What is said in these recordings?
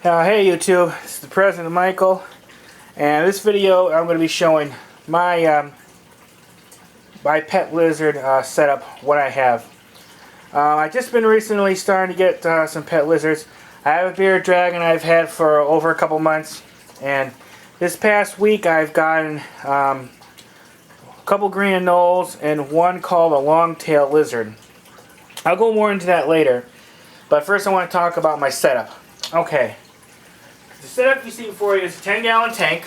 Hey YouTube, this is the President Michael, and in this video I'm going to be showing my my pet lizard setup, what I have. I've just been recently starting to get some pet lizards. I have a bearded dragon I've had for over a couple months, and this past week I've gotten a couple green anoles and one called a long-tailed lizard. I'll go more into that later, but first I want to talk about my setup. Okay. The setup you see before you is a 10-gallon tank,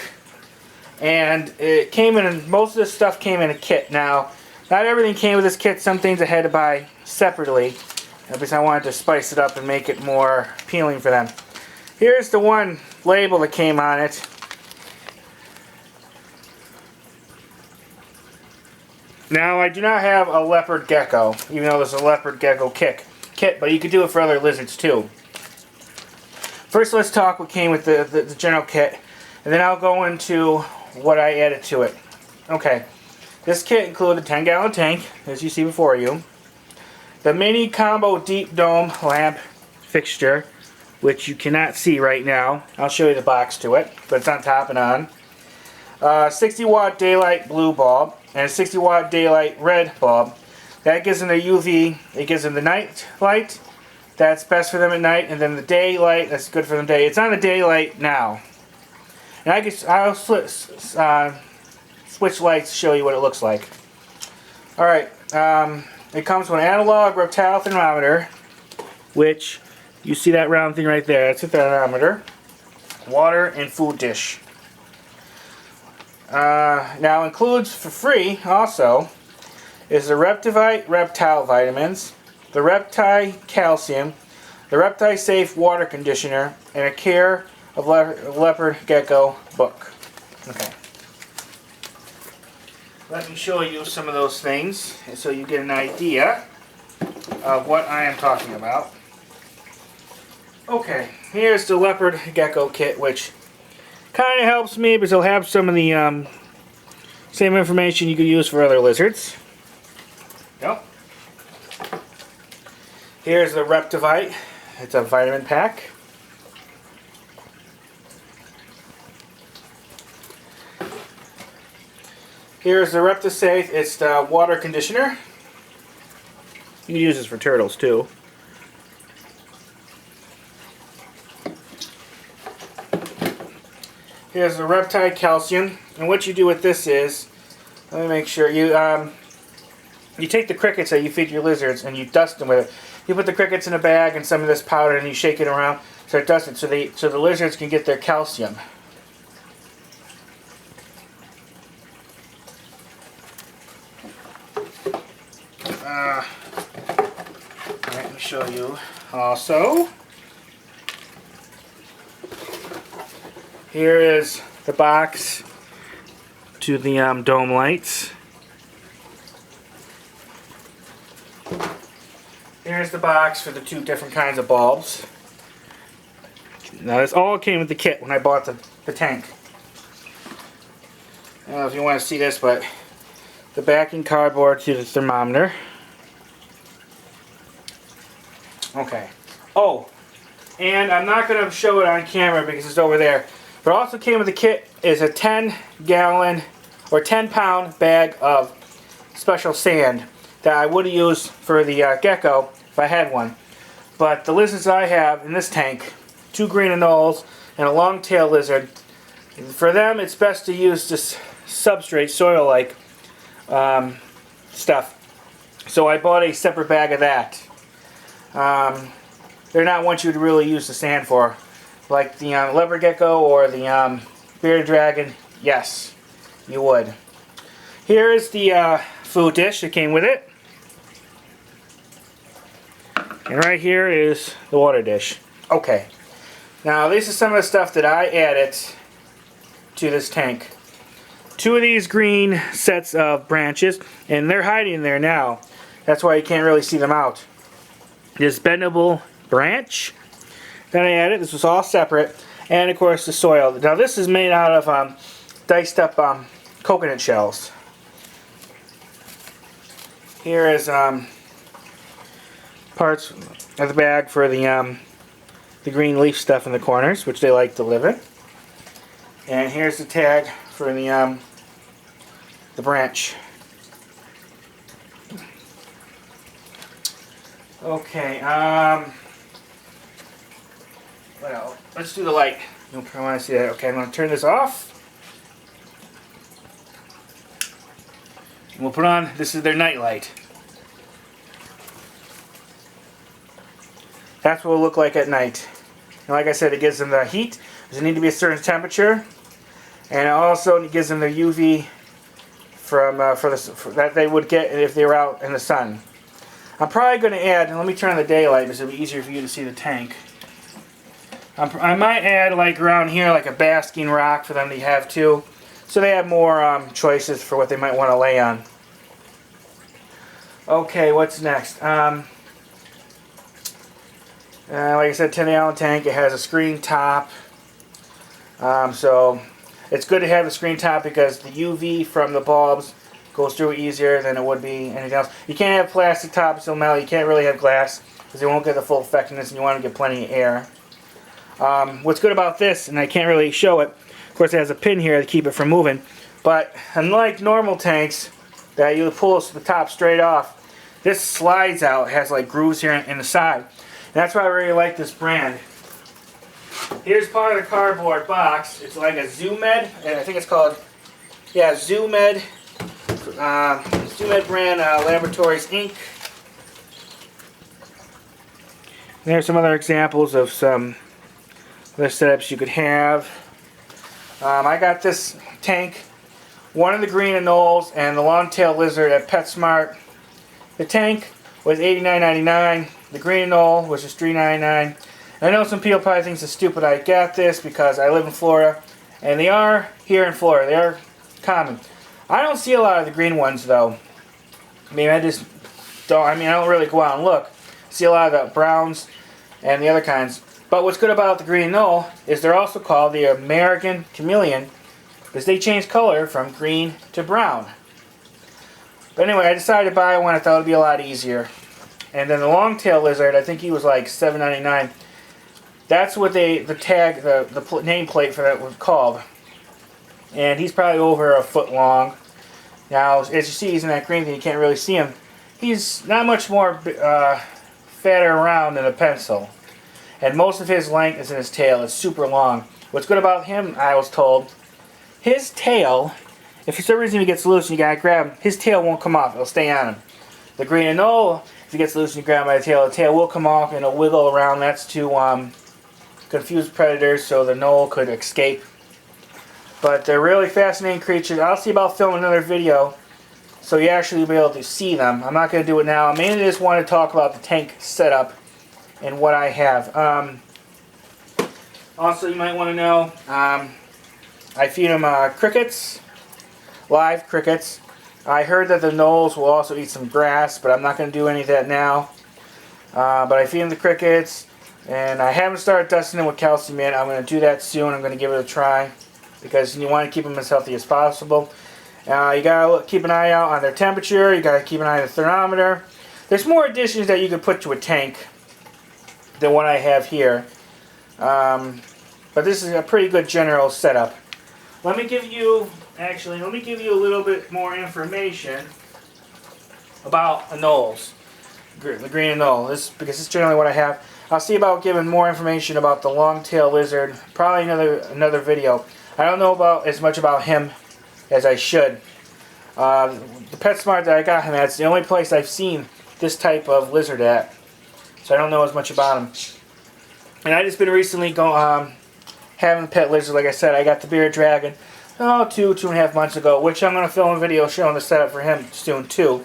and it came in, most of this stuff came in a kit. Now, not everything came with this kit. Some things I had to buy separately because I wanted to spice it up and make it more appealing for them. Here's the one label that came on it. Now, I do not have a Leopard Gecko, even though there's a Leopard Gecko Kit, but you could do it for other lizards too. First, let's talk what came with the general kit, and then I'll go into what I added to it. Okay, this kit included a 10-gallon tank, as you see before you, the mini combo deep dome lamp fixture, which you cannot see right now. I'll show you the box to it, but it's on top and on. 60-watt daylight blue bulb and a 60-watt daylight red bulb. That gives them the UV. It gives them the night light. That's best for them at night, and then the daylight, that's good for them day. It's on the daylight now. And I'll switch lights to show you what it looks like. Alright, it comes with an analog reptile thermometer, which you see that round thing right there. That's a thermometer. Water and food dish. Now includes for free also is the Reptivite reptile vitamins, the Reptile calcium, the Reptile safe water conditioner, and a Care of Leopard Gecko book. Okay. Let me show you some of those things so you get an idea of what I am talking about. Okay, here's the Leopard Gecko Kit, which kind of helps me because it'll have some of the same information you could use for other lizards. Yep. Here's the Reptivite. It's a vitamin pack. Here's the Reptisafe. It's the water conditioner. You can use this for turtles too. Here's the Reptile calcium, and what you do with this is, let me make sure you take the crickets that you feed your lizards and you dust them with it. You put the crickets in a bag and some of this powder and you shake it around so it doesn't, so the lizards can get their calcium. Let me show you also. Here is the box to the dome lights. Here's the box for the two different kinds of bulbs. Now this all came with the kit when I bought the tank. I don't know if you want to see this, but the backing cardboard to the thermometer. Okay. Oh, and I'm not going to show it on camera because it's over there. But also came with the kit is a 10-gallon or 10-pound bag of special sand that I would have used for the gecko if I had one. But the lizards I have in this tank, 2 green anoles and a long-tailed lizard, for them it's best to use this substrate, soil-like stuff. So I bought a separate bag of that. They're not what you'd really use the sand for. Like the leopard gecko or the bearded dragon, yes, you would. Here is the food dish that came with it. And right here is the water dish. Okay. Now this is some of the stuff that I added to this tank. 2 of these green sets of branches, and they're hiding in there now. That's why you can't really see them out. This bendable branch that I added. This was all separate. And of course the soil. Now this is made out of diced up coconut shells. Here is parts of the bag for the the green leaf stuff in the corners, which they like to live in. And here's the tag for the branch. Okay, well, let's do the light. You'll probably want to see that. Okay, I'm going to turn this off. And we'll put on, this is their night light. That's what it'll look like at night. And like I said, it gives them the heat. Does it need to be a certain temperature? And it also gives them the UV from that they would get if they were out in the sun. I'm probably going to add, let me turn on the daylight because it'll be easier for you to see the tank. I might add like around here like a basking rock for them to have too. So they have more choices for what they might want to lay on. Okay, what's next? Like I said, 10-gallon tank. It has a screen top. So it's good to have the screen top because the UV from the bulbs goes through easier than it would be anything else. You can't have plastic tops, it'll melt. You can't really have glass because they won't get the full effectiveness and you want to get plenty of air. What's good about this, and I can't really show it, of course it has a pin here to keep it from moving, but unlike normal tanks that you pull the top straight off, this slides out. It has like grooves here in the side. And that's why I really like this brand. Here's part of the cardboard box. It's like a Zoomed, and I think it's called, yeah, Zoomed. Zoomed brand Laboratories Inc. There's some other examples of some other setups you could have. I got this tank, one of the Green Anoles and the long-tailed lizard at PetSmart. The tank was $89.99. The Green Anole was just $3.99. I know some people probably think it's stupid I got this because I live in Florida, and they are here in Florida. They are common. I don't see a lot of the green ones though. I mean, I don't really go out and look. I see a lot of the browns and the other kinds. But what's good about the Green Anole is they're also called the American Chameleon because they change color from green to brown. But anyway, I decided to buy one. I thought it would be a lot easier. And then the long-tailed lizard, I think he was like $7.99. That's what the nameplate for that was called. And he's probably over a foot long. Now, as you see, he's in that green thing. You can't really see him. He's not much more fatter around than a pencil. And most of his length is in his tail. It's super long. What's good about him, I was told, his tail, if for some reason he gets loose and you gotta grab him, his tail won't come off. It'll stay on him. The Green Anole, if he gets loose and you grab him by the tail will come off and it'll wiggle around. That's to confuse predators so the Anole could escape. But they're really fascinating creatures. I'll see about filming another video so you actually will be able to see them. I'm not going to do it now. I mainly just want to talk about the tank setup and what I have. Also, you might want to know, I feed them crickets, live crickets. I heard that the Anoles will also eat some grass, but I'm not going to do any of that now. But I feed them the crickets, and I haven't started dusting them with calcium yet. I'm going to do that soon. I'm going to give it a try because you want to keep them as healthy as possible. You got to keep an eye out on their temperature. You got to keep an eye on the thermometer. There's more additions that you can put to a tank than what I have here. But this is a pretty good general setup. Let me give you a little bit more information about anoles, the Green Anole. Because it's generally what I have. I'll see about giving more information about the long-tailed lizard. Probably another video. I don't know about as much about him as I should. The PetSmart that I got him at, it's the only place I've seen this type of lizard at. So I don't know as much about him. And I just been recently having a pet lizard. Like I said, I got the bearded dragon 2.5 months ago, which I'm going to film a video showing the setup for him soon too.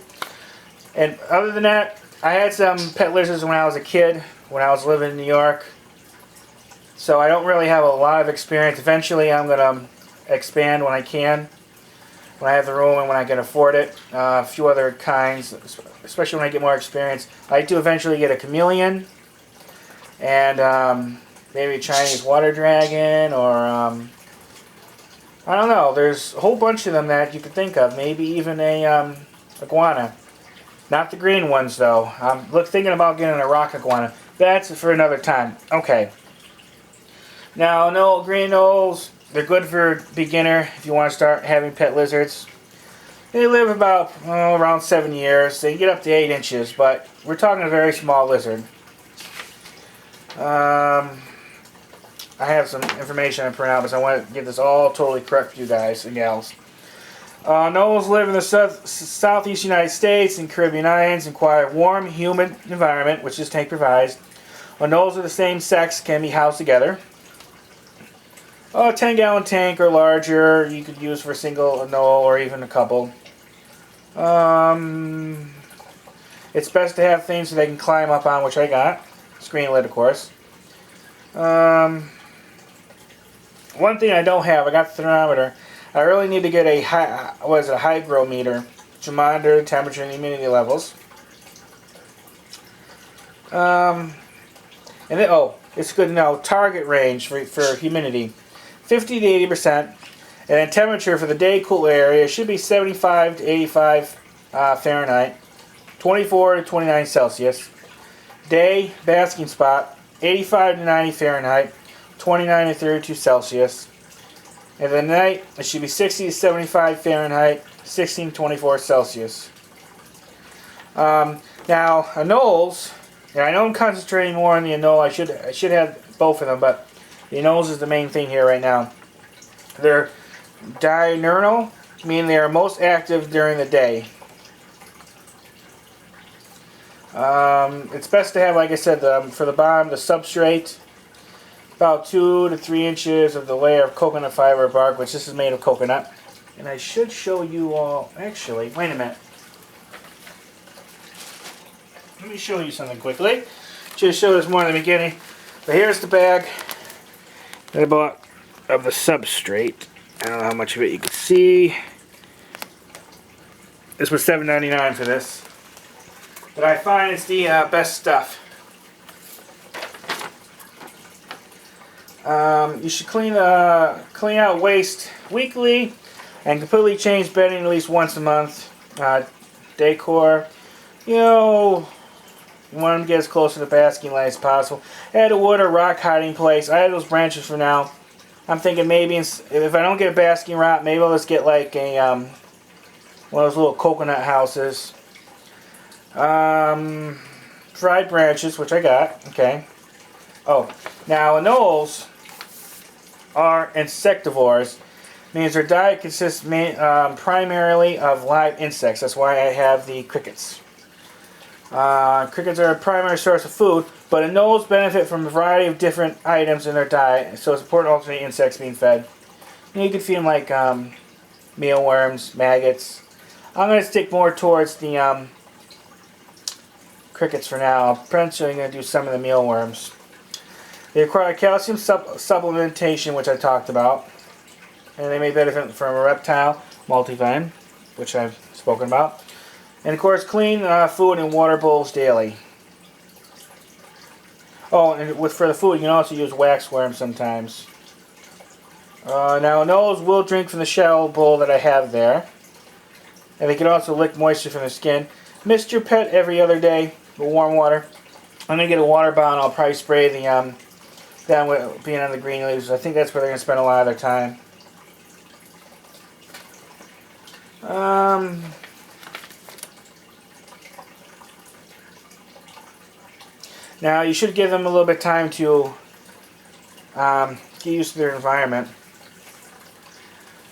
And other than that, I had some pet lizards when I was a kid, when I was living in New York. So I don't really have a lot of experience. Eventually I'm going to expand when I can, when I have the room and when I can afford it. A few other kinds, especially when I get more experience. I do eventually get a chameleon and maybe a Chinese water dragon or I don't know. There's a whole bunch of them that you could think of. Maybe even a iguana. Not the green ones though. I'm thinking about getting a rock iguana. That's for another time. Okay. Now, no green anoles, they're good for beginner if you want to start having pet lizards. They live about around 7 years. They can get up to 8 inches, but we're talking a very small lizard. I have some information I print out, because I want to get this all totally correct for you guys and gals. Anoles live in the southeast United States and Caribbean islands and require a warm, humid environment, which this tank provides. Anoles of the same sex can be housed together. A 10-gallon tank or larger you could use for a single anole or even a couple. It's best to have things so they can climb up on, which I got. Screen lid, of course. One thing I don't have, I got the thermometer. I really need to get a hygrometer to monitor the temperature and humidity levels. And then, it's good to know target range for humidity, 50 to 80%, and then temperature for the day cool area should be 75 to 85 Fahrenheit, 24 to 29 Celsius. Day basking spot 85 to 90 Fahrenheit, 29 to 32 Celsius. And the night, it should be 60 to 75 Fahrenheit, 16 to 24 Celsius. Now, anoles, and I know I'm concentrating more on the anole. I should have both of them, but the anoles is the main thing here right now. They're diurnal, meaning they are most active during the day. It's best to have, like I said, for the bottom, the substrate, about 2 to 3 inches of the layer of coconut fiber bark, which this is made of coconut. And I should show you all, actually, wait a minute. Let me show you something quickly. Should have showed this more in the beginning. But here's the bag that I bought of the substrate. I don't know how much of it you can see. This was $7.99 for this. But I find it's the best stuff. You should clean out waste weekly and completely change bedding at least once a month. Decor, you want them to get as close to the basking light as possible. Add a wood or rock hiding place. I have those branches for now. I'm thinking maybe if I don't get a basking rock, maybe I'll just get like a one of those little coconut houses. Fried branches, which I got. Okay. Oh, now anoles are insectivores. Means their diet consists primarily of live insects. That's why I have the crickets. Crickets are a primary source of food, but anoles benefit from a variety of different items in their diet, so it's important to alternate insects being fed. You can feed them like mealworms, maggots. I'm going to stick more towards the crickets for now. I'm potentially going to do some of the mealworms. They require calcium supplementation, which I talked about. And they may benefit from a reptile multivitamin, which I've spoken about. And of course, clean food and water bowls daily. Oh, and for the food, you can also use waxworms sometimes. Now, anoles will drink from the shallow bowl that I have there. And they can also lick moisture from the skin. Mist your pet every other day with warm water. I'm going to get a water bottle. I'll probably spray the down with being on the green leaves. I think that's where they're going to spend a lot of their time. Now you should give them a little bit of time to get used to their environment.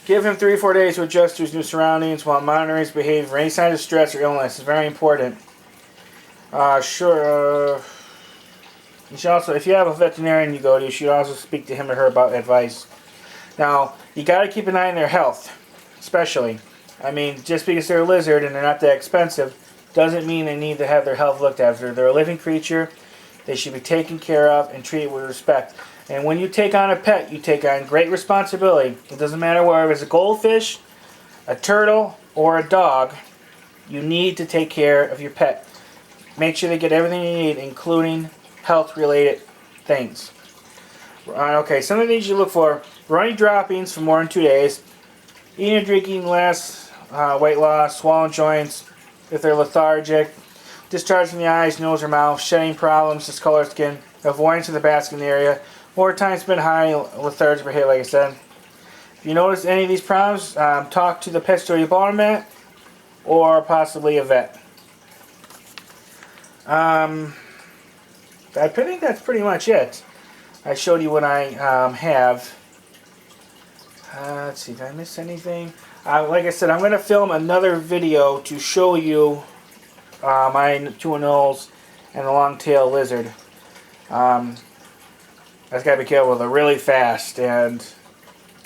Give him 3 or 4 days to adjust to his new surroundings while monitoring his behavior for any signs of stress or illness. It's very important. You should also, if you have a veterinarian you go to, you should also speak to him or her about advice. Now, you got to keep an eye on their health, especially. I mean, just because they're a lizard and they're not that expensive doesn't mean they need to have their health looked after. They're a living creature. They should be taken care of and treated with respect. And when you take on a pet, you take on great responsibility. It doesn't matter whether it's a goldfish, a turtle, or a dog. You need to take care of your pet. Make sure they get everything you need, including health-related things. Okay, some of the things you look for: runny droppings for more than 2 days, eating or drinking less, weight loss, swollen joints if they're lethargic, discharge from the eyes, nose, or mouth, shedding problems, discolored skin, avoidance of the basking area, More time spent high with thirds per hit, like I said. If you notice any of these problems, talk to the pet store you bought them at, or possibly a vet. I think that's pretty much it. I showed you what I have. Let's see, did I miss anything? Like I said, I'm going to film another video to show you my 2 anoles and the long-tailed lizard. I just got to be careful. They're really fast, and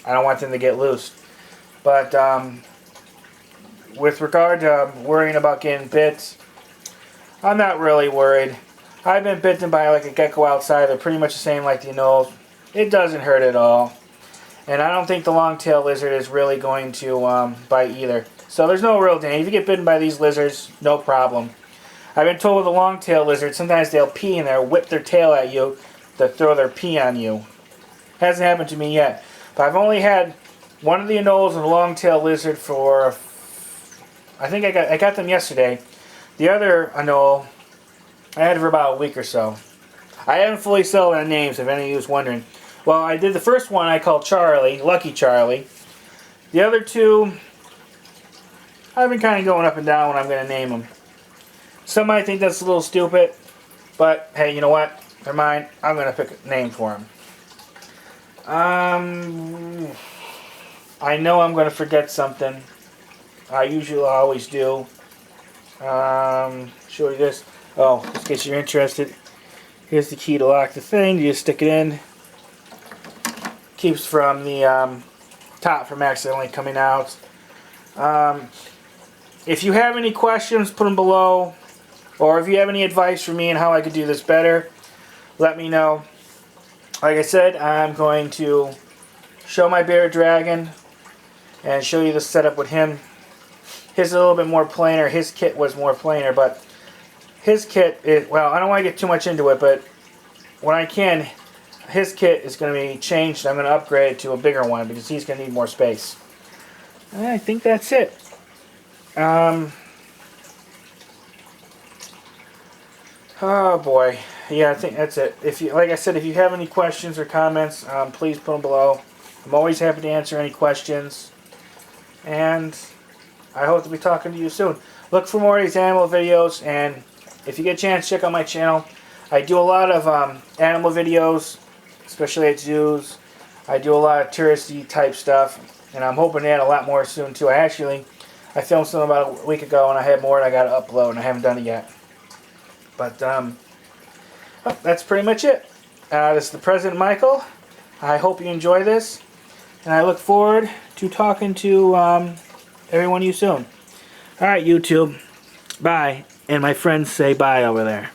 I don't want them to get loose. But with regard to worrying about getting bit, I'm not really worried. I've been bitten by like a gecko outside. They're pretty much the same like the anoles. It doesn't hurt at all. And I don't think the long-tailed lizard is really going to bite either. So there's no real danger. If you get bitten by these lizards, no problem. I've been told with the long-tailed lizard, sometimes they'll pee and they'll whip their tail at you to throw their pee on you. Hasn't happened to me yet. But I've only had one of the anoles and a long-tailed lizard for, I think I got them yesterday. The other anole, I had it for about a week or so. I haven't fully settled on names, if any of you was wondering. Well, I did the first one I called Charlie, Lucky Charlie. The other two, I've been kind of going up and down when I'm going to name them. Some might think that's a little stupid, but hey, you know what? They're mine. I'm going to pick a name for them. I know I'm going to forget something. I usually always do. Show you this. Oh, just in case you're interested. Here's the key to lock the thing. You just stick it in. Keeps from the top from accidentally coming out. If you have any questions, put them below. Or if you have any advice for me on how I could do this better, let me know. Like I said, I'm going to show my bearded dragon and show you the setup with him. His is a little bit more plainer. His kit was more plainer, but his kit is, well, I don't want to get too much into it, but when I can, his kit is going to be changed. I'm going to upgrade it to a bigger one because he's going to need more space. And I think that's it. Oh boy. Yeah, I think that's it. If you, like I said, if you have any questions or comments, please put them below. I'm always happy to answer any questions. And I hope to be talking to you soon. Look for more of these animal videos, and if you get a chance, check out my channel. I do a lot of animal videos, especially at zoos. I do a lot of touristy type stuff, and I'm hoping to add a lot more soon too. I filmed some about a week ago, and I have more, and I got to upload, and I haven't done it yet. But that's pretty much it. This is the President Michael. I hope you enjoy this, and I look forward to talking to everyone you soon. Alright, YouTube. Bye. And my friends say bye over there.